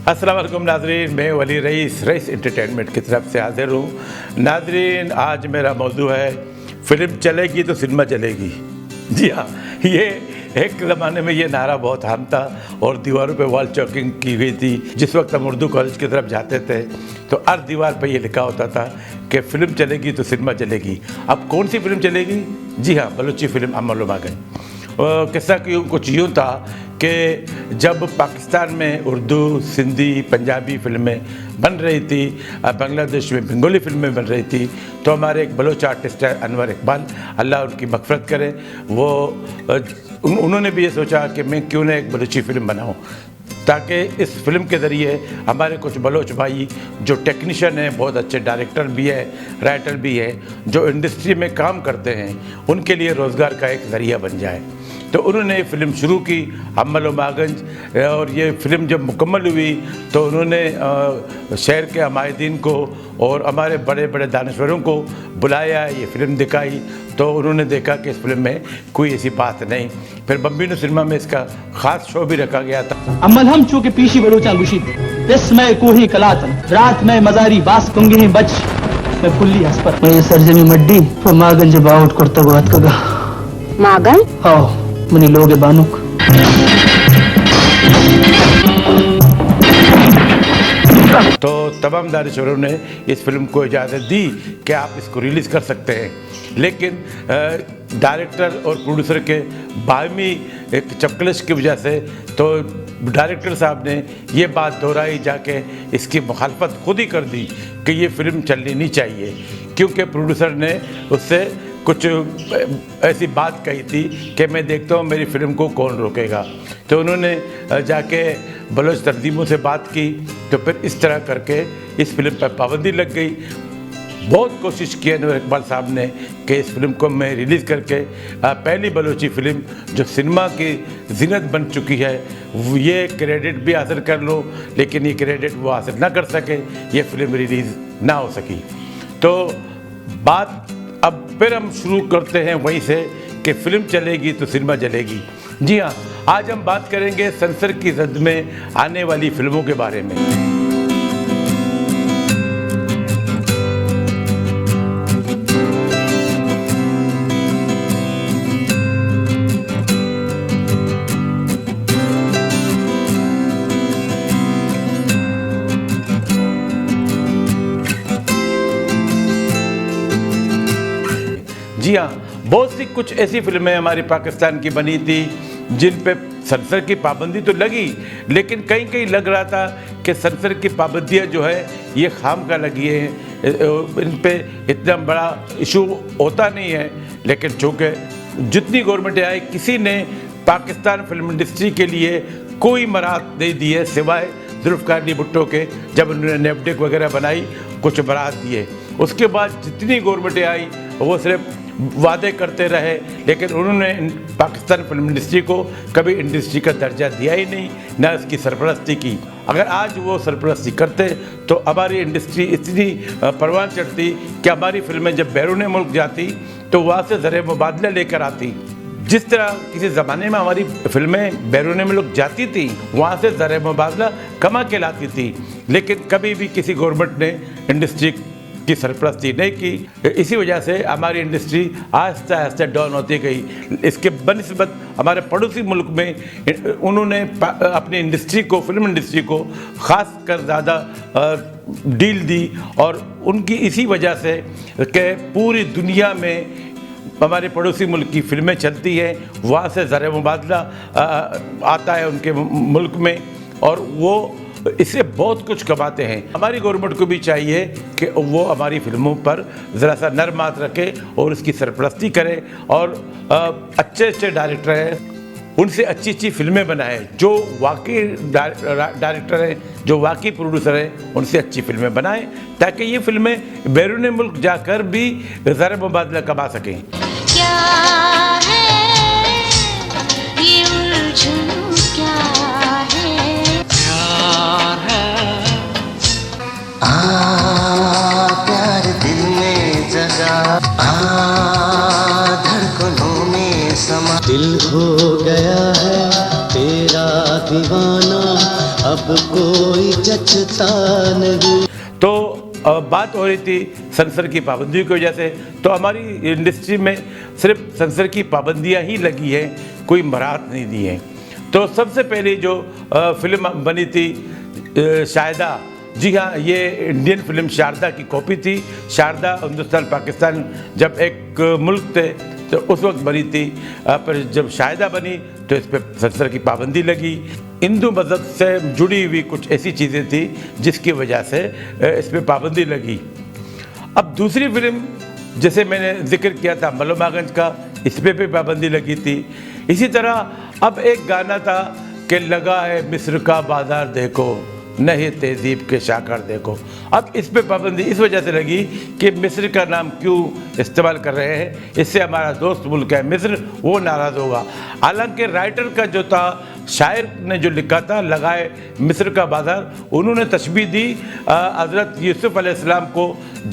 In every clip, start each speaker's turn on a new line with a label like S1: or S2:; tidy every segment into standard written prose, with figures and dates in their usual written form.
S1: अस्सलाम वालेकुम नाजरीन, मैं वली रईस एंटरटेनमेंट की तरफ से हाजिर हूँ। नाजरीन, आज मेरा मौजू है फिल्म चलेगी तो सिनेमा चलेगी। जी हाँ, ये एक ज़माने में ये नारा बहुत आम था और दीवारों पे वॉल चॉकिंग की गई थी। जिस वक्त हम उर्दू कॉलेज की तरफ जाते थे तो हर दीवार पे ये लिखा होता था कि फ़िल्म चलेगी तो सिनेमा चलेगी। अब कौन सी फ़िल्म चलेगी? जी हाँ, बलूची फ़िल्म अमल मागन। किस्सा कुछ यूँ था कि जब पाकिस्तान में उर्दू, सिंधी, पंजाबी फ़िल्में बन रही थी, बांग्लादेश में बंगाली फ़िल्में बन रही थी, तो हमारे एक बलोच आर्टिस्ट है अनवर इकबाल, अल्लाह उनकी मग़फ़िरत करे, वो उन्होंने भी ये सोचा कि मैं क्यों ना एक बलूची फ़िल्म बनाऊँ, ताकि इस फिल्म के ज़रिए हमारे कुछ बलोच भाई जो टेक्नीशियन हैं, बहुत अच्छे डायरेक्टर भी है, राइटर भी है, जो इंडस्ट्री में काम करते हैं, उनके लिए रोज़गार का एक ज़रिया बन जाए। तो उन्होंने फिल्म शुरू की अम्मल मागंज, और ये फिल्म जब मुकम्मल हुई तो उन्होंने शहर के हमायदीन को और हमारे बड़े बड़े दानश्वरों को बुलाया, ये फ़िल्म दिखाई, तो उन्होंने देखा कि इस फिल्म में कोई ऐसी बात नहीं। फिर बम्बिनो सिनेमा में इसका ख़ास शो भी रखा गया था।
S2: अमल हम चूँकि पीशी बलूचा गुशीत इसमें कोही कलातन रात में मजारी बास कुंगी बच मैं पुल्ली हस्पर मैं सरजमी मड्डी तो मागंज बाउट करता बात कगा
S3: मागन
S2: आओ मनी लोगे बानुक।
S1: तो तमाम दानिशवरों ने इस फिल्म को इजाज़त दी कि आप इसको रिलीज़ कर सकते हैं, लेकिन डायरेक्टर और प्रोड्यूसर के बाहमी एक चपकलिश की वजह से तो डायरेक्टर साहब ने ये बात दोहराई, जाके इसकी मुखालफत खुद ही कर दी कि ये फ़िल्म चलनी नहीं चाहिए, क्योंकि प्रोड्यूसर ने उससे कुछ ऐसी बात कही थी कि मैं देखता हूँ मेरी फ़िल्म को कौन रोकेगा। तो उन्होंने जाके बलोच तंजीमों से बात की, तो फिर इस तरह करके इस फिल्म पर पाबंदी लग गई। बहुत कोशिश की अनवर इकबाल साहब ने कि इस फिल्म को मैं रिलीज़ करके पहली बलोची फ़िल्म जो सिनेमा की ज़ीनत बन चुकी है ये क्रेडिट भी हासिल कर लो, लेकिन ये क्रेडिट वो हासिल ना कर सके, ये फिल्म रिलीज़ ना हो सकी। तो बात अब फिर हम शुरू करते हैं वहीं से कि फ़िल्म चलेगी तो सिनेमा चलेगी। जी हाँ, आज हम बात करेंगे सेंसर की जद में आने वाली फ़िल्मों के बारे में। जी हाँ, बहुत सी कुछ ऐसी फिल्में हमारी पाकिस्तान की बनी थी जिन पे सेंसर की पाबंदी तो लगी, लेकिन कहीं कहीं लग रहा था कि सेंसर की पाबंदियाँ जो है ये खाम का लगी है, इन पे इतना बड़ा इशू होता नहीं है। लेकिन चूँकि जितनी गवर्नमेंटें आई, किसी ने पाकिस्तान फिल्म इंडस्ट्री के लिए कोई मराहत नहीं दी है सिवाय जुल्फ़िकार अली भुट्टो के, जब उन्होंने नेपडेक वगैरह बनाई कुछ मराहत दिए। उसके बाद जितनी गवर्नमेंटें आई वो सिर्फ वादे करते रहे, लेकिन उन्होंने पाकिस्तान फिल्म इंडस्ट्री को कभी इंडस्ट्री का दर्जा दिया ही नहीं, ना इसकी सरपरस्ती की। अगर आज वो सरपरस्ती करते तो हमारी इंडस्ट्री इतनी परवान चढ़ती कि हमारी फिल्में जब बैरून मुल्क जाती तो वहाँ से ज़र मुबादला लेकर आती। जिस तरह किसी ज़माने में हमारी फिल्में बैरून मुल्क जाती थी, वहाँ से ज़र मुबादला कमा के लाती थी, लेकिन कभी भी किसी गवर्नमेंट ने इंडस्ट्री की सरपरस्ती नहीं की। इसी वजह से हमारी इंडस्ट्री आहिस्ता आहिस्ता डाउन होती गई। इसके बनिस्बत हमारे पड़ोसी मुल्क में उन्होंने अपनी इंडस्ट्री को, फिल्म इंडस्ट्री को ख़ास कर ज़्यादा डील दी, और उनकी इसी वजह से कि पूरी दुनिया में हमारे पड़ोसी मुल्क की फिल्में चलती हैं, वहाँ से ज़र मुबादला आता है उनके मुल्क में, और वो इससे बहुत कुछ कमाते हैं। हमारी गवर्नमेंट को भी चाहिए कि वो हमारी फिल्मों पर ज़रा सा नरम हाथ रखे और उसकी सरपरस्ती करे, और अच्छे अच्छे डायरेक्टर हैं उनसे अच्छी अच्छी फिल्में बनाए, जो वाकई डायरेक्टर हैं, जो वाकई प्रोड्यूसर हैं, उनसे अच्छी फिल्में बनाएं, ताकि ये फिल्में बैरून मुल्क जाकर भी ज़र मुबादला कमा सकें।
S4: क्या है ये उलझन, क्या है
S5: प्यार है
S6: प्यार दिल में जगा धड़कनों में समा
S5: दिल हो गया है तेरा दीवाना, अब कोई
S6: जचता नहीं।
S1: तो बात हो रही थी सेंसर की पाबंदी की वजह से, तो हमारी इंडस्ट्री में सिर्फ सेंसर की पाबंदियां ही लगी हैं, कोई मराहत नहीं दी है। तो सबसे पहले जो फिल्म बनी थी शारदा, जी हाँ, ये इंडियन फिल्म शारदा की कॉपी थी। शारदा हिंदुस्तान पाकिस्तान जब एक मुल्क थे तो उस वक्त बनी थी, पर जब शारदा बनी तो इस पर सेंसर की पाबंदी लगी। हिंदू मज़हब से जुड़ी हुई कुछ ऐसी चीज़ें थी जिसकी वजह से इस पर पाबंदी लगी। अब दूसरी फिल्म जैसे मैंने जिक्र किया था मल्लमागंज का, इस पर भी पाबंदी लगी थी। इसी तरह अब एक गाना था कि लगा है मिस्र का बाजार देखो, नहीं तहजीब के शाकर देखो। अब इस पे पाबंदी इस वजह से लगी कि मिस्र का नाम क्यों इस्तेमाल कर रहे हैं, इससे हमारा दोस्त मुल्क है मिस्र, वो नाराज़ होगा। हालांकि राइटर का जो था, शायर ने जो लिखा था लगाए मिस्र का बाज़ार, उन्होंने तशबीह दी हज़रत यूसुफ़ अलैहिस्सलाम को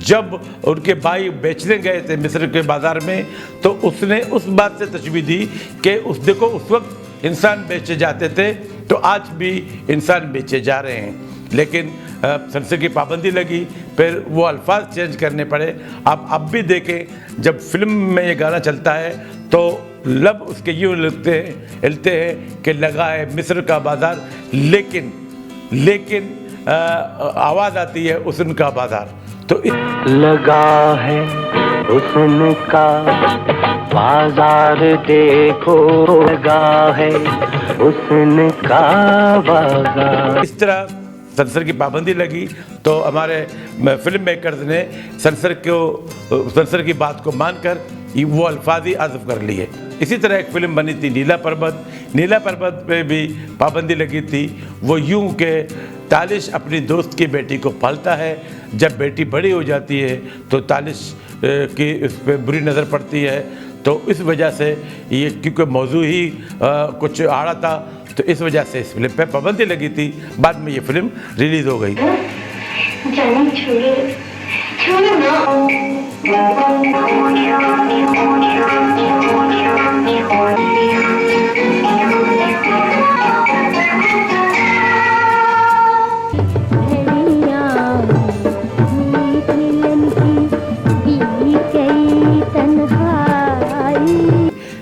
S1: जब उनके भाई बेचने गए थे मिस्र के बाज़ार में, तो उसने उस बात से तशबीह दी कि देखो उस वक्त इंसान बेचे जाते थे तो आज भी इंसान बेचे जा रहे हैं। लेकिन सेंसर की पाबंदी लगी, फिर वो अल्फाज चेंज करने पड़े। अब भी देखें, जब फिल्म में ये गाना चलता है तो लब उसके यूँ हिलते हैं कि लगा है मिस्र का बाज़ार, लेकिन आवाज़ आती है हुस्न का बाज़ार। तो
S3: लगा है हुस्न का बाजार देखो, लगा है हुस्न का बाजार।
S1: इस तरह सेंसर की पाबंदी लगी तो हमारे फिल्म मेकर्स ने सेंसर की बात को मानकर वो अल्फाज ही आज़फ कर लिए। इसी तरह एक फिल्म बनी थी नीला पर्वत पे भी पाबंदी लगी थी। वो यूं कि तालिश अपनी दोस्त की बेटी को पालता है, जब बेटी बड़ी हो जाती है तो तालिश की उस पर बुरी नज़र पड़ती है। तो इस वजह से ये क्योंकि मौजू ही कुछ आड़ा था, तो इस वजह से इस फिल्म पे पाबंदी लगी थी। बाद में ये फिल्म रिलीज़ हो गई।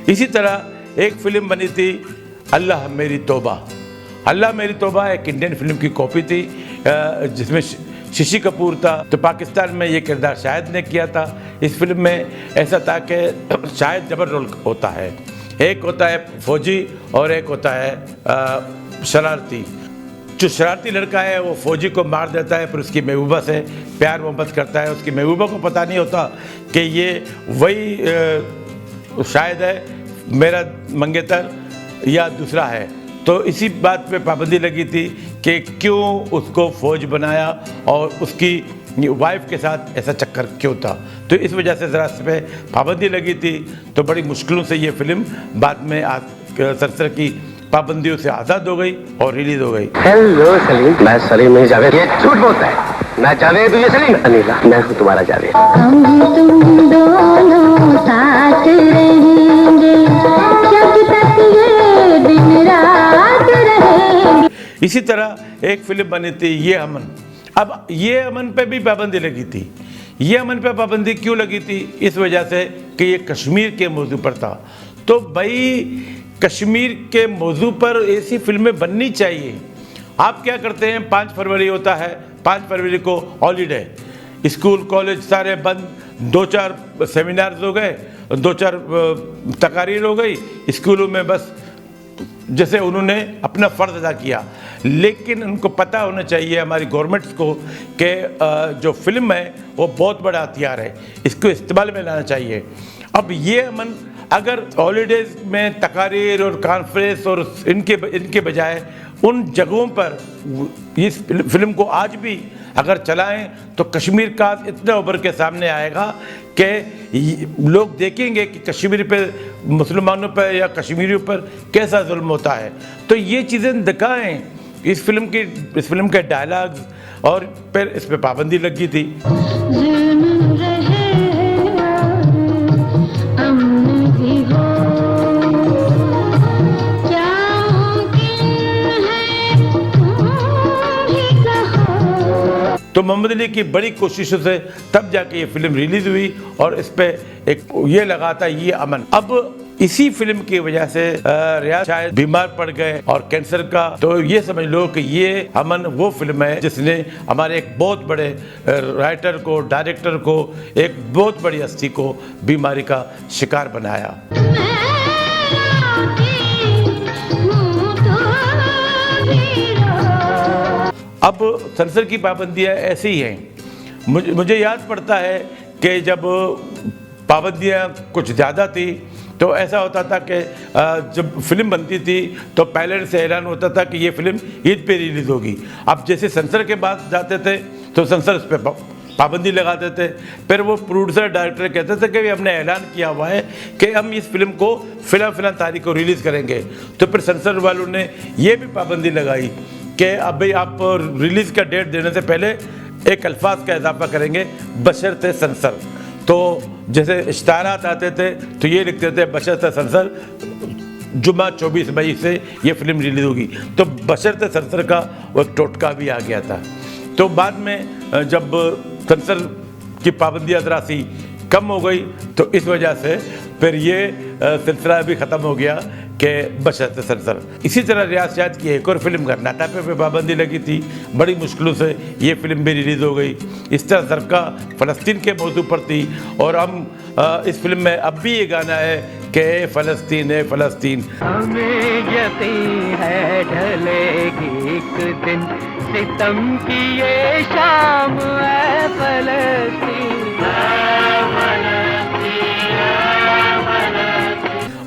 S1: इसी तरह एक फिल्म बनी थी अल्लाह मेरी तौबा एक इंडियन फिल्म की कॉपी थी जिसमें शशि कपूर था। तो पाकिस्तान में ये किरदार शाहिद ने किया था। इस फिल्म में ऐसा था कि शाहिद डबल रोल होता है, एक होता है फौजी और एक होता है शरारती। जो शरारती लड़का है वो फौजी को मार देता है, फिर उसकी महबूबा से प्यार मोहब्बत करता है। उसकी महबूबा को पता नहीं होता कि ये वही शायद है मेरा मंगेतर या दूसरा है। तो इसी बात पे पाबंदी लगी थी कि क्यों उसको फौज बनाया और उसकी वाइफ के साथ ऐसा चक्कर क्यों था। तो इस वजह से ज़रा इस पर पाबंदी लगी थी। तो बड़ी मुश्किलों से ये फिल्म बाद में सेंसर की पाबंदियों से आज़ाद हो गई और रिलीज़ हो गई।
S3: हेलो सलीम, मैं सलीम नहीं जावेद। ये झूठ बोलता है, मैं जावेद हूँ, ये सलीम अनिला, मैं हूँ तुम्हारा जावेद।
S5: हम तुम दोनों साथ रहेंगे, जब तक ये दिन रात रहेंगे।
S1: इसी तरह एक फिल्म बनी थी ये अमन। अब ये अमन पे भी पाबंदी लगी थी। ये अमन पे पाबंदी क्यों लगी थी? इस वजह से कि ये कश्मीर के मौजू पर था। तो भाई कश्मीर के मौजू पर ऐसी फिल्में बननी चाहिए। आप क्या करते हैं, 5 फरवरी होता है, 5 फरवरी को हॉलीडे, स्कूल कॉलेज सारे बंद, 2-4 सेमिनार्स हो गए, 2-4 तकारीर हो गई स्कूलों में, बस जैसे उन्होंने अपना फ़र्ज़ अदा किया। लेकिन उनको पता होना चाहिए हमारी गवर्नमेंट्स को कि जो फिल्म है वो बहुत बड़ा हथियार है, इसको इस्तेमाल में लाना चाहिए। अब ये अमन अगर हॉलीडेज़ में तकारीर और कॉन्फ्रेंस और इनके बजाय उन जगहों पर इस फिल्म को आज भी अगर चलाएं तो कश्मीर का इतना उभर के सामने आएगा कि लोग देखेंगे कि कश्मीर पे, मुसलमानों पर या कश्मीरियों पर कैसा जुल्म होता है। तो ये चीज़ें दिखाएं इस फिल्म के डायलॉग्स, और फिर इस पर पाबंदी लगी थी।
S5: क्या मुमकिन है तुम ही कहो।
S1: तो मोहम्मद अली की बड़ी कोशिशों से तब जाके ये फिल्म रिलीज़ हुई और इस पे एक ये लगा था ये अमन। अब इसी फिल्म की वजह से रियाज शायद बीमार पड़ गए और कैंसर का, तो ये समझ लो कि ये अमन वो फिल्म है जिसने हमारे एक बहुत बड़े राइटर को, डायरेक्टर को, एक बहुत बड़ी हस्ती को बीमारी का शिकार बनाया। अब सेंसर की पाबंदियाँ ऐसी ही हैं। मुझे याद पड़ता है कि जब पाबंदियाँ कुछ ज़्यादा थी तो ऐसा होता था कि जब फिल्म बनती थी तो पहले से ऐलान होता था कि ये फिल्म ईद पे रिलीज़ होगी। अब जैसे सेंसर के पास जाते थे तो सेंसर उस पर पाबंदी लगाते थे। फिर वो प्रोड्यूसर डायरेक्टर कहते थे कि हमने ऐलान किया हुआ है कि हम इस फिल्म को फिलहाल तारीख को रिलीज़ करेंगे। तो फिर सेंसर वालों ने ये भी पाबंदी लगाई कि अब भाई आप रिलीज़ का डेट देने से पहले एक अल्फाज का इजाफा करेंगे बशर्ते सेंसर। तो जैसे इश्तारात आते थे तो ये लिखते थे बशर्ते सेंसर जुम्मा 24 मई से ये फिल्म रिलीज़ होगी। तो बशर्ते सेंसर का वो एक टोटका भी आ गया था। तो बाद में जब सेंसर की पाबंदियाँ ज़रा सी कम हो गई तो इस वजह से फिर ये सिलसिला भी ख़त्म हो गया कि बशर्ते सेंसर। इसी तरह रियाज शायद की एक और फिल्म कर्नाटक पे पाबंदी लगी थी, बड़ी मुश्किलों से ये फिल्म भी रिलीज़ हो गई। इस तरह सरका फ़लस्तीन के मौजू पर थी और हम इस फिल्म में अब भी ये गाना है कि फ़लस्तीन है फ़लस्तीन।
S2: हमें यकीन है ढलेगी एक दिन सितम की ये शाम है फ़लस्तीन।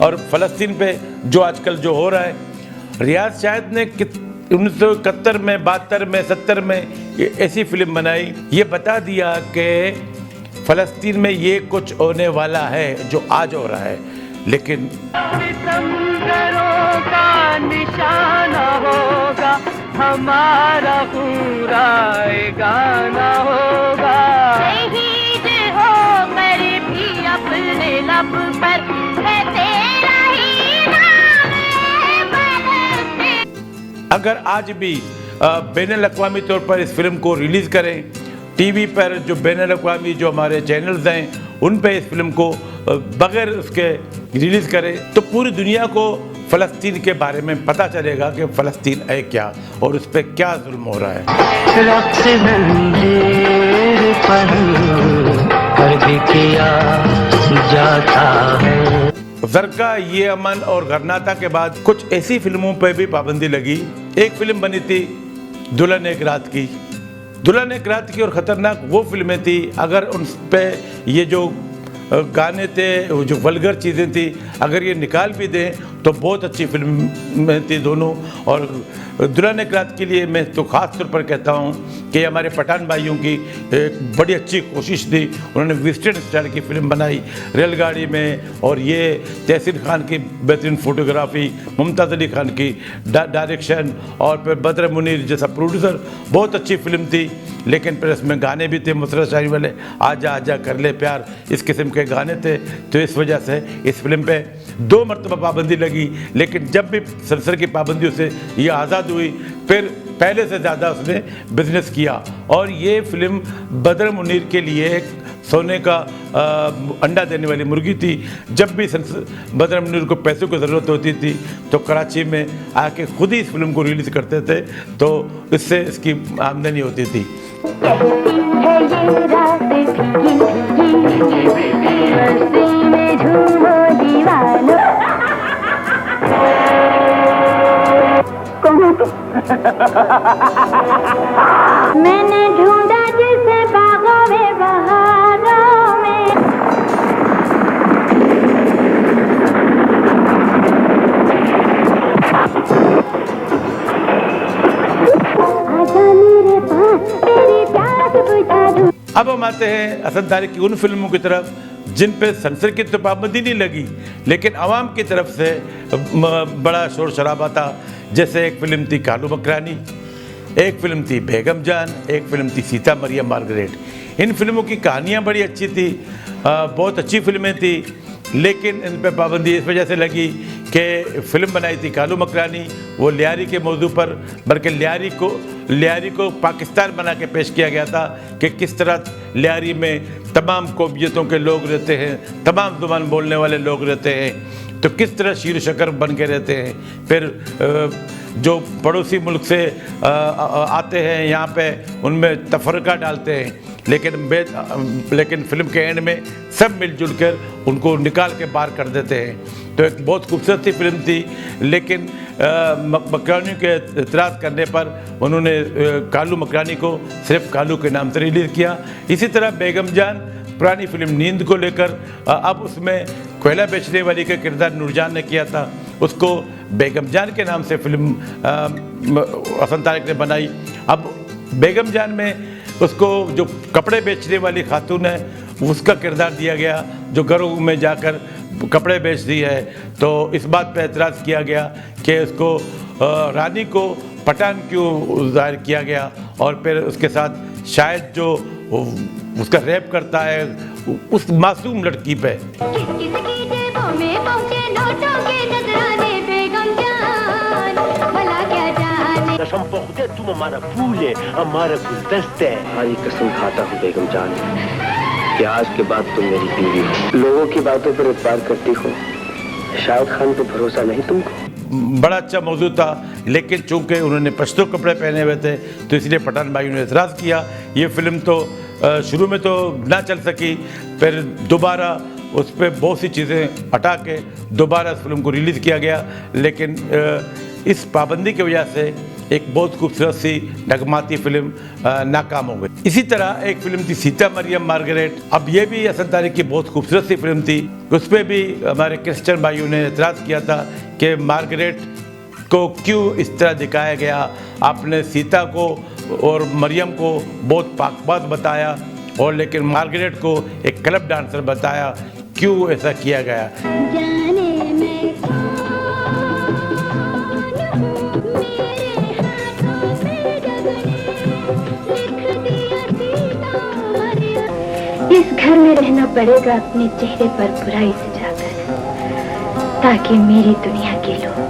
S1: और फ़लस्तीन पे जो आजकल जो हो रहा है, रियाज शायद ने 1971 में, 72 में, 70 में ये ऐसी फिल्म बनाई, ये बता दिया कि फ़लस्तीन में ये कुछ होने वाला है जो आज हो रहा है। लेकिन
S2: सितमगरों का निशाना होगा, हमारा पूरा गाना होगा।
S4: शहीद हो कर भी अपने लब पर है तेरा ही नाम है फ़लस्तीन।
S1: अगर आज भी बैनुल-अक़वामी तौर पर इस फिल्म को रिलीज़ करें, टीवी पर जो बैनुल-अक़वामी जो हमारे चैनल्स हैं उन पे इस फिल्म को बगैर उसके रिलीज़ करें तो पूरी दुनिया को फ़लस्तीन के बारे में पता चलेगा कि फ़लस्तीन है क्या और उस पर क्या जुल्म हो रहा है। ज़रका, ये अमन और गरनाता के बाद कुछ ऐसी फिल्मों पे भी पाबंदी लगी। एक फिल्म बनी थी दुल्हन एक रात की। दुल्हन एक रात की और ख़तरनाक वो फिल्में थी, अगर उन पे ये जो गाने थे, जो वल्गर चीज़ें थी, अगर ये निकाल भी दें तो बहुत अच्छी फिल्म में थी दोनों। और दुल्हन एक रात के लिए मैं तो ख़ास तौर पर कहता हूँ कि हमारे पठान भाइयों की एक बड़ी अच्छी कोशिश थी। उन्होंने वेस्टर्न स्टाइल की फिल्म बनाई रेलगाड़ी में, और ये तहसीन खान की बेहतरीन फोटोग्राफी, मुमताज़ अली खान की डायरेक्शन, और फिर बद्र मुनीर जैसा प्रोड्यूसर, बहुत अच्छी फिल्म थी। लेकिन फिर इसमें गाने भी थे मुसरत शाही वाले, आजा आजा कर ले प्यार, इस किस्म के गाने थे। तो इस वजह से इस फिल्म पे 2 मरतबा पाबंदी लगी। लेकिन जब भी सेंसर की पाबंदियों से ये आज़ाद हुई, फिर पहले से ज़्यादा उसने बिजनेस किया। और ये फिल्म बद्र मुनीर के लिए एक सोने का अंडा देने वाली मुर्गी थी। जब भी बद्र मुनीर को पैसों की ज़रूरत होती थी तो कराची में आके खुद ही इस फिल्म को रिलीज़ करते थे, तो इससे इसकी आमदनी होती थी।
S5: मैंने ढूंढा जिसे बागों में बहारों में, आजा मेरे पास तेरी प्यास बुझा दूं।
S1: अब हम आते हैं असद तारिक की उन फिल्मों की तरफ जिन पे सेंसर की तो पाबंदी नहीं लगी, लेकिन आवाम की तरफ से बड़ा शोर शराबा था। जैसे एक फिल्म थी कालू मकरानी, एक फिल्म थी बेगम जान, एक फिल्म थी सीता मरियम मार्गरेट। इन फिल्मों की कहानियाँ बड़ी अच्छी थी, बहुत अच्छी फिल्में थी, लेकिन इन पर पाबंदी इस वजह से लगी कि फिल्म बनाई थी कालू मकरानी, वो लियारी के मौजू पर, बल्कि लियारी को पाकिस्तान बना के पेश किया गया था कि किस तरह लियारी में तमाम कौमियतों के लोग रहते हैं, तमाम ज़ुबान बोलने वाले लोग रहते हैं, तो किस तरह शीर शकर बन के रहते हैं। फिर जो पड़ोसी मुल्क से आते हैं यहाँ पे, उनमें तफरका डालते हैं, लेकिन फिल्म के एंड में सब मिलजुल कर उनको निकाल के बाहर कर देते हैं। तो एक बहुत खूबसूरत सी फिल्म थी, लेकिन मकरानी के एतराज़ करने पर उन्होंने कालू मकरानी को सिर्फ कालू के नाम से रिलीज़ किया। इसी तरह बेगम जान पुरानी फिल्म नींद को लेकर अब उसमें कोयला बेचने वाली का किरदार नूरजान ने किया था, उसको बेगम जान के नाम से फिल्म हसन तारिक ने बनाई। अब बेगम जान में उसको जो कपड़े बेचने वाली खातून है उसका किरदार दिया गया, जो घरों में जाकर कपड़े बेचती है। तो इस बात पे एतराज़ किया गया कि उसको रानी को पठान क्यों ज़ाहिर किया गया, और फिर उसके साथ शायद जो उसका रेप करता है उस मासूम लड़की पे।
S5: किसकी जेबों में पहुंचे नोटों के नजराने बेगम जान, भला क्या जाने।
S3: कसम पहुंचे तुम हमारा फूल है, हमारा गुलदस्ता है। हमारी कसम खाता हूँ बेगम जान कि आज के बाद तुम मेरी बीवी हो। लोगों की बातों पर एतबार करती हो, शाहिद खान पे भरोसा नहीं तुमको?
S1: बड़ा अच्छा मौजूद था, लेकिन चूंकि उन्होंने पश्तो कपड़े पहने हुए थे तो इसलिए पठान भाइयों ने एतराज़ किया। ये फिल्म तो शुरू में तो ना चल सकी, फिर दोबारा उस पर बहुत सी चीज़ें हटा के दोबारा इस फिल्म को रिलीज़ किया गया, लेकिन इस पाबंदी की वजह से एक बहुत खूबसूरत सी नगमाती फिल्म नाकाम हो गई। इसी तरह एक फिल्म थी सीता मरियम मार्गरेट। अब ये भी हसन तारिक की बहुत खूबसूरत सी फिल्म थी, उस पर भी हमारे क्रिश्चियन भाइयों ने एतराज़ किया था कि मार्गरेट को क्यों इस तरह दिखाया गया, आपने सीता को और मरियम को बहुत पाकबाज बताया और लेकिन मार्गरेट को एक क्लब डांसर बताया, क्यों ऐसा किया गया?
S5: जाने मैं कौन हूँ, मेरे हाथों पे जग ने लिख दिया सीता मरियम। इस घर में रहना पड़ेगा अपने चेहरे पर बुराई सजाकर, ताकि मेरी दुनिया के लोग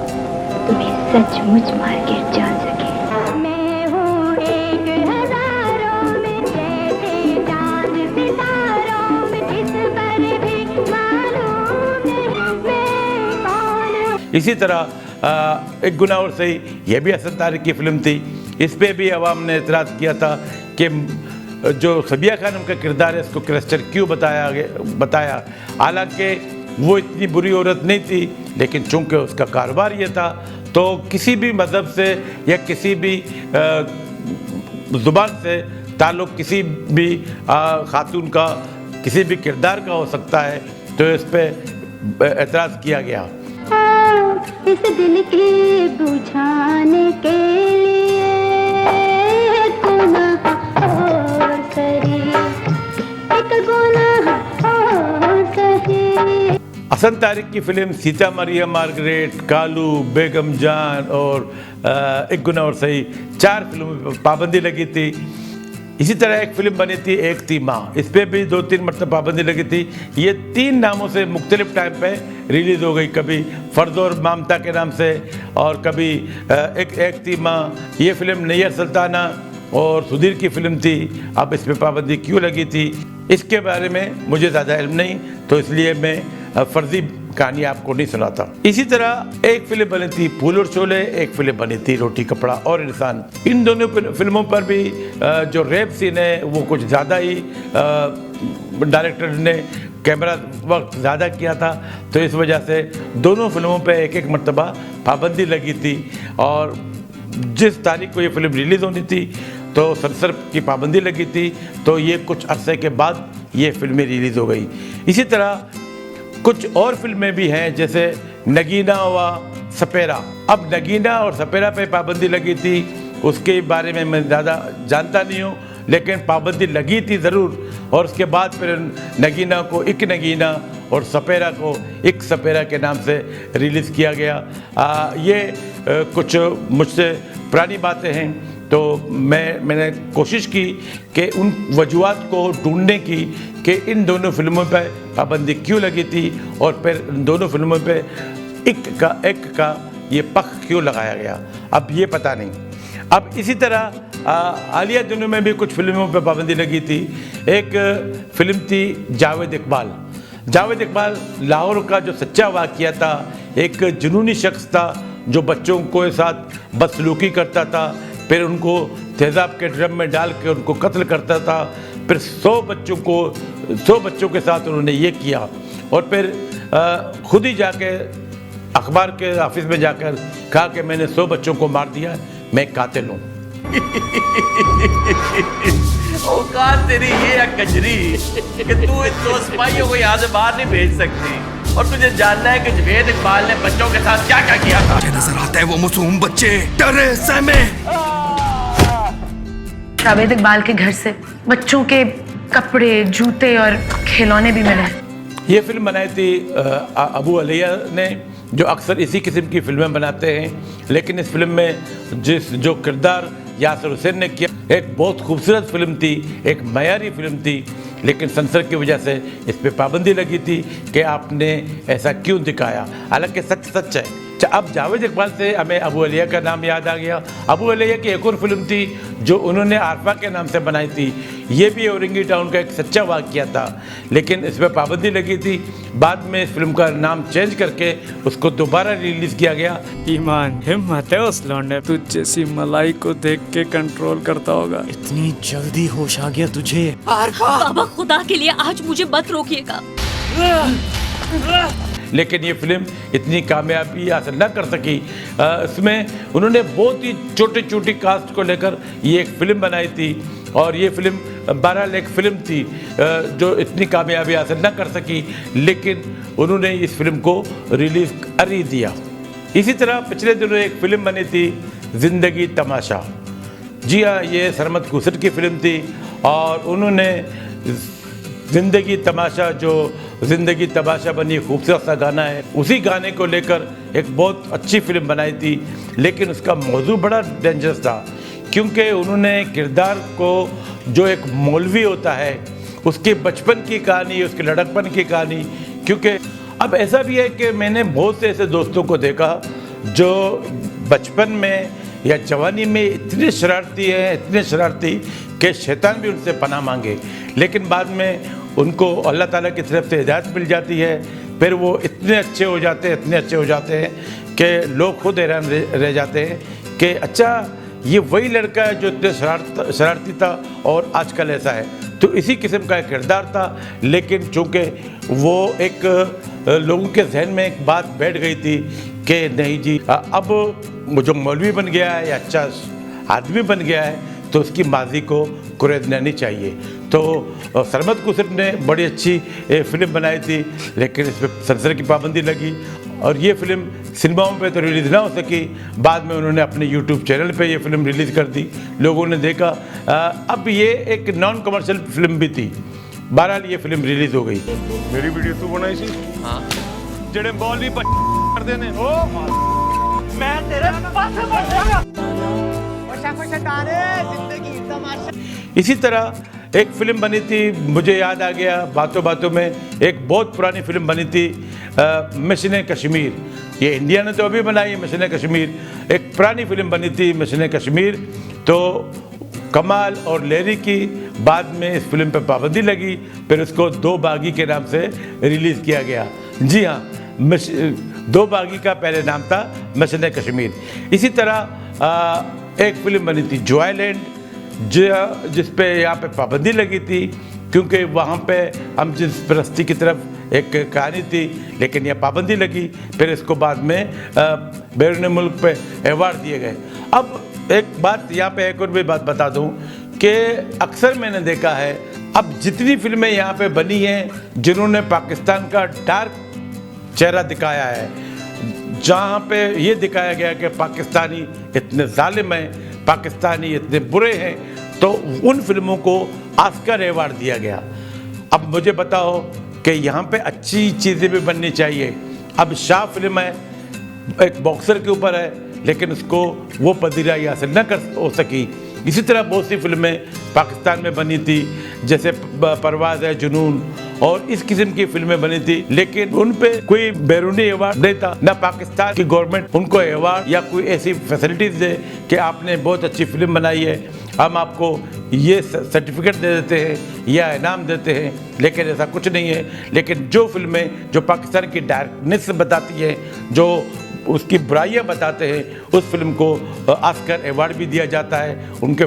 S5: तुम्हें सचमुच मार के जान सके। मैं हूँ एक हजारों में, जैसे चांद सितारों में, इस पर भी मालूम नहीं मैं कौन हूँ।
S1: इसी तरह एक गुनाह और सही, यह भी हसन तारिक की फिल्म थी। इस पे भी अवाम ने एतराज़ किया था कि जो सबिया खानम का किरदार है इसको क्रिश्चियन क्यों बताया। हालांकि वो इतनी बुरी औरत नहीं थी, लेकिन चूंकि उसका कारोबार ये था तो किसी भी मज़हब से या किसी भी ज़ुबान से ताल्लुक़ किसी भी खातून का किसी भी किरदार का हो सकता है, तो इस पर एतराज़ किया गया।
S5: इस दिल की बुझाने के लिए गुनाह और करी, एक गुनाह और सही।
S1: हसन तारिक की फिल्म सीता मरियम मार्गरेट, कालू, बेगम जान और एक गुनाह और सही, 4 फिल्मों पर पाबंदी लगी थी। इसी तरह एक फिल्म बनी थी एक थी माँ, इस पर भी 2-3 मरतबा पाबंदी लगी थी। ये 3 नामों से मुख्तलिफ टाइम पे रिलीज़ हो गई, कभी फ़र्द और ममता के नाम से और कभी एक थी माँ। ये फिल्म नैयर सुल्ताना और सुधीर की फिल्म थी। अब इस पर पाबंदी क्यों लगी थी इसके बारे में मुझे ज़्यादा इल्म नहीं, तो इसलिए मैं फर्जी कहानी आपको नहीं सुनाता। इसी तरह एक फिल्म बनी थी फूल और शोले, एक फिल्म बनी थी रोटी कपड़ा और इंसान। इन दोनों फिल्मों पर भी जो रेप सीन है वो कुछ ज़्यादा ही डायरेक्टर ने कैमरा वक्त ज़्यादा किया था, तो इस वजह से दोनों फिल्मों पे एक मरतबा पाबंदी लगी थी। और जिस तारीख को ये फिल्म रिलीज़ होनी थी तो सेंसर की पाबंदी लगी थी, तो ये कुछ अरसे के बाद ये फिल्में रिलीज़ हो गई। इसी तरह कुछ और फिल्में भी हैं, जैसे नगीना हुआ, सपेरा। अब नगीना और सपेरा पे पाबंदी लगी थी, उसके बारे में मैं ज़्यादा जानता नहीं हूँ, लेकिन पाबंदी लगी थी ज़रूर। और उसके बाद फिर नगीना को एक नगीना और सपेरा को एक सपेरा के नाम से रिलीज़ किया गया। ये कुछ मुझसे पुरानी बातें हैं, तो मैंने कोशिश की कि उन वजूहात को ढूंढने की कि इन दोनों फिल्मों पर पाबंदी क्यों लगी थी और फिर इन दोनों फिल्मों पे एक का ये पख क्यों लगाया गया, अब ये पता नहीं। अब इसी तरह हालिया दिनों में भी कुछ फिल्मों पर पाबंदी लगी थी। एक फिल्म थी जावेद इकबाल। जावेद इकबाल लाहौर का जो सच्चा वाक़या था, एक जुनूनी शख्स था जो बच्चों के साथ बदसलूकी करता था, फिर उनको तेज़ाब के ड्रम में डाल के उनको कत्ल करता था, फिर 100 बच्चों के साथ उन्होंने ये किया, और फिर खुद ही जाके अखबार के ऑफिस में जाकर कहा कि मैंने 100 बच्चों को मार दिया, मैं कातिल हूँ।
S7: औकात तेरी ये है कजरी कि तू इन 2 सिपाहियों को यहाँ से बाहर नहीं भेज सकती, और तुझे जानना है कि जावेद इकबाल ने बच्चों के साथ क्या क्या किया था।
S8: नजर आता है वो मासूम बच्चे डरे सहमे।
S9: जावेद इकबाल के घर से बच्चों के कपड़े, जूते और खिलौने भी मिले।
S1: ये फिल्म बनाई थी अबू अलिया ने, जो अक्सर इसी किस्म की फिल्में बनाते हैं, लेकिन इस फिल्म में जो किरदार यासिर हुसैन ने किया, एक बहुत खूबसूरत फिल्म थी, एक मयारी फिल्म थी, लेकिन सेंसर की वजह से इस पर पाबंदी लगी थी कि आपने ऐसा क्यों दिखाया। हालांकि सच है। अब जावेद इकबाल से हमें अबू अलिया का नाम याद आ गया। अबू अलिया की एक और फिल्म थी जो उन्होंने आरफा के नाम से बनाई थी। ये भी औरंगी टाउन का एक सच्चा वाक़या था, लेकिन इस पर पाबंदी लगी थी। बाद में इस फिल्म का नाम चेंज करके उसको दोबारा रिलीज़ किया गया।
S10: ईमान हिम्मत है उस लौंडे, तुझ जैसी मलाई को देख के कंट्रोल करता होगा।
S8: इतनी जल्दी होश आ गया तुझे?
S11: बाबा खुदा के लिए आज मुझे मत रोकिएगा।
S1: लेकिन ये फिल्म इतनी कामयाबी हासिल न कर सकी। इसमें उन्होंने बहुत ही छोटी कास्ट को लेकर ये एक फ़िल्म बनाई थी, और ये फिल्म बहरहाल एक फ़िल्म थी जो इतनी कामयाबी हासिल न कर सकी, लेकिन उन्होंने इस फिल्म को रिलीज़ कर ही दिया। इसी तरह पिछले दिनों एक फ़िल्म बनी थी ज़िंदगी तमाशा। जी हाँ, ये सरमद खुसर की फिल्म थी, और उन्होंने ज़िंदगी तमाशा, जो ज़िंदगी तमाशा बनी खूबसूरत सा गाना है, उसी गाने को लेकर एक बहुत अच्छी फिल्म बनाई थी। लेकिन उसका मौजू बड़ा डेंजरस था, क्योंकि उन्होंने किरदार को, जो एक मौलवी होता है, उसके बचपन की कहानी, उसके लड़कपन की कहानी, क्योंकि अब ऐसा भी है कि मैंने बहुत से ऐसे दोस्तों को देखा जो बचपन में या जवानी में इतने शरारती हैं, इतने शरारती कि शैतान भी उनसे पनाह मांगे, लेकिन बाद में उनको अल्लाह ताला की तरफ से हिदायत मिल जाती है, फिर वो इतने अच्छे हो जाते हैं, इतने अच्छे हो जाते हैं कि लोग खुद हैरान रह जाते हैं कि अच्छा ये वही लड़का है जो इतने शरारती था और आजकल ऐसा है। तो इसी किस्म का एक किरदार था, लेकिन चूँकि वो एक लोगों के जहन में एक बात बैठ गई थी कि नहीं जी, अब वो जो मौलवी बन गया है या अच्छा आदमी बन गया है तो उसकी माजी को कुरेदना नहीं चाहिए। तो सरमद खुसर ने बड़ी अच्छी फिल्म बनाई थी, लेकिन इस पर सेंसर की पाबंदी लगी, और ये फिल्म सिनेमाओं पे तो रिलीज़ ना हो सकी। बाद में उन्होंने अपने यूट्यूब चैनल पे ये फिल्म रिलीज़ कर दी, लोगों ने देखा। अब ये एक नॉन कमर्शियल फिल्म भी थी। बहरहाल ये फिल्म रिलीज़ हो गई।
S12: मेरी वीडियो तू बनाई सी? हाँ। जेड़े बॉल भी कर देने ओ मैं तेरे पास पड़ जाऊंगा।
S1: इसी तरह एक फिल्म बनी थी, मुझे याद आ गया बातों बातों में, एक बहुत पुरानी फिल्म बनी थी मिशन कश्मीर। ये इंडिया ने तो अभी बनाई है मिशन कश्मीर, एक पुरानी फिल्म बनी थी मिशन कश्मीर। तो कमाल और लेरी की बाद में इस फिल्म पर पाबंदी लगी, फिर उसको दो बागी के नाम से रिलीज़ किया गया। जी हाँ, दो बागी का पहले नाम था मिशन कश्मीर। इसी तरह एक फिल्म बनी थी जॉयलैंड, जिस पे यहाँ पे पाबंदी लगी थी, क्योंकि वहाँ पे हम जिस परस्ती की तरफ एक कहानी थी, लेकिन यह पाबंदी लगी। फिर इसको बाद में बैरून मुल्क पे अवार्ड दिए गए। अब एक बात यहाँ पे एक और भी बात बता दूँ कि अक्सर मैंने देखा है, अब जितनी फिल्में यहाँ पे बनी हैं जिन्होंने पाकिस्तान का डार्क चेहरा दिखाया है, जहाँ पे ये दिखाया गया कि पाकिस्तानी इतने जालिम हैं, पाकिस्तानी इतने बुरे हैं, तो उन फिल्मों को ऑस्कर अवार्ड दिया गया। अब मुझे बताओ कि यहाँ पे अच्छी चीज़ें भी बननी चाहिए। अब शाह फिल्म है, एक बॉक्सर के ऊपर है, लेकिन उसको वो पदीराई हासिल न कर हो सकी, इसी तरह बहुत सी फिल्में पाकिस्तान में बनी थी, जैसे परवाज़ है जुनून और इस किस्म की फिल्में बनी थी, लेकिन उन पे कोई बैरूनी अवार्ड नहीं था, ना पाकिस्तान की गवर्नमेंट उनको अवार्ड या कोई ऐसी फैसिलिटीज़ दे कि आपने बहुत अच्छी फिल्म बनाई है, हम आपको ये सर्टिफिकेट दे देते हैं या इनाम देते हैं, लेकिन ऐसा कुछ नहीं है। लेकिन जो फिल्में जो पाकिस्तान की डायरेक्टनेस बताती है, जो उसकी बुराइयां बताते हैं, उस फिल्म को ऑस्कर अवार्ड भी दिया जाता है। उनके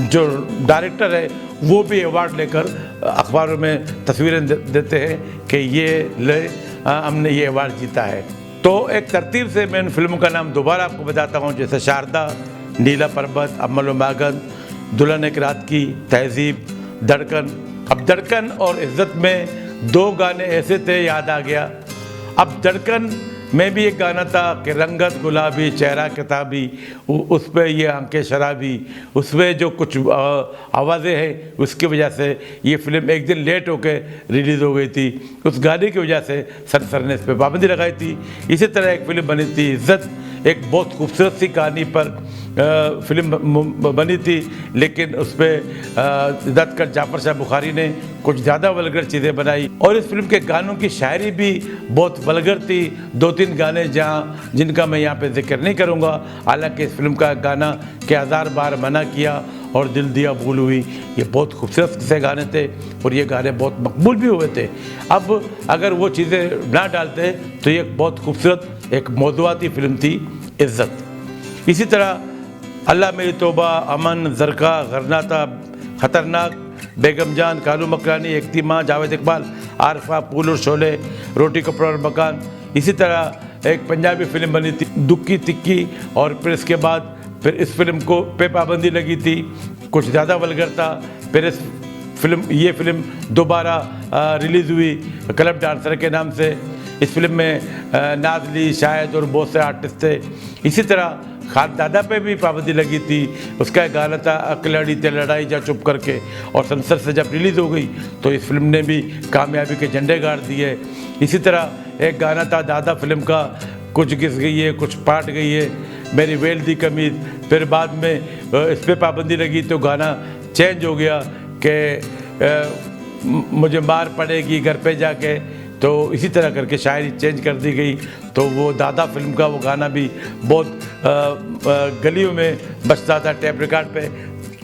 S1: जो डायरेक्टर है वो भी अवार्ड लेकर अखबारों में तस्वीरें देते हैं कि ये ले हमने ये अवार्ड जीता है। तो एक तरतीब से मैं उन फिल्मों का नाम दोबारा आपको बताता हूँ, जैसे शारदा, नीला पर्वत, अमल मागन, दुल्हन एक रात की, तहजीब, धड़कन। अब धड़कन और इज्जत में दो गाने ऐसे थे, याद आ गया। अब धड़कन में भी एक गाना था कि रंगत गुलाबी चेहरा किताबी, उस पर ये आंखें शराबी, उसमें जो कुछ आवाज़ें हैं उसकी वजह से ये फिल्म एक दिन लेट होकर रिलीज़ हो गई थी। उस गाने की वजह से सर ने इस पर पाबंदी लगाई थी। इसी तरह एक फिल्म बनी थी इज्जत, एक बहुत खूबसूरत सी कहानी पर फिल्म बनी थी, लेकिन उस पर इज्जत जाफर शाह बुखारी ने कुछ ज़्यादा वल्गर चीज़ें बनाई और इस फिल्म के गानों की शायरी भी बहुत वल्गर थी। 2-3 गाने जिनका मैं यहाँ पे जिक्र नहीं करूँगा, हालांकि इस फिल्म का गाना के 1000 बार मना किया और दिल दिया भूल हुई, ये बहुत खूबसूरत से गाने थे और ये गाने बहुत मकबूल भी हुए थे। अब अगर वो चीज़ें ना डालते तो ये बहुत खूबसूरत एक मौज़ूआती फिल्म थी इज्जत। इसी तरह अल्लाह मेरी तौबा, अमन, जरका, गरनाता, खतरनाक, बेगम जान, कालू मकरानी, इख्तिमा, जावेद इकबाल, आरफा, फूल और शोले, रोटी कपड़ा और मकान। इसी तरह एक पंजाबी फिल्म बनी थी दुक्की तिक्की, और फिर इसके बाद फिर इस फिल्म को पे पाबंदी लगी थी, कुछ ज़्यादा वल्गर था। फिर ये फिल्म दोबारा रिलीज़ हुई क्लब डांसर के नाम से। इस फिल्म में नाजली, शाहिद और बहुत से आर्टिस्ट थे। इसी तरह खानदादा पे भी पाबंदी लगी थी, उसका एक गाना था अकलड़ी ते लड़ाई जा चुप करके, और संसद से जब रिलीज़ हो गई तो इस फिल्म ने भी कामयाबी के झंडे गाड़ दिए। इसी तरह एक गाना था दादा फिल्म का, कुछ घिस गई है कुछ पाट गई है, मेरी वेल दी कमीज। फिर बाद में इस पर पाबंदी लगी तो गाना चेंज हो गया कि मुझे मार पड़ेगी घर पे जाके, तो इसी तरह करके शायरी चेंज कर दी गई। तो वो दादा फिल्म का वो गाना भी बहुत गलियों में बजता था टेप रिकॉर्ड पे,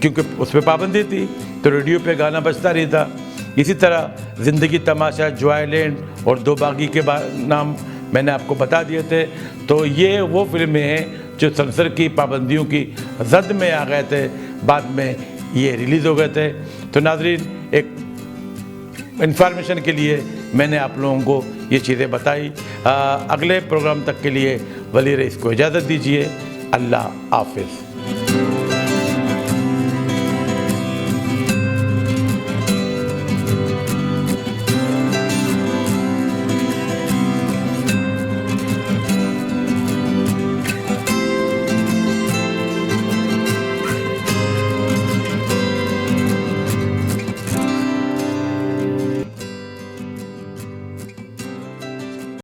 S1: क्योंकि उस पर पाबंदी थी तो रेडियो पे गाना बजता नहीं था। इसी तरह ज़िंदगी तमाशा, जॉयलैंड और दो बागी के नाम मैंने आपको बता दिए थे। तो ये वो फिल्में हैं जो सेंसर की पाबंदियों की जद में आ गए थे, बाद में ये रिलीज़ हो गए थे। तो नाजरीन, एक इन्फॉर्मेशन के लिए मैंने आप लोगों को ये चीज़ें बताई। अगले प्रोग्राम तक के लिए वली रईस को इजाज़त दीजिए। अल्लाह हाफिज़।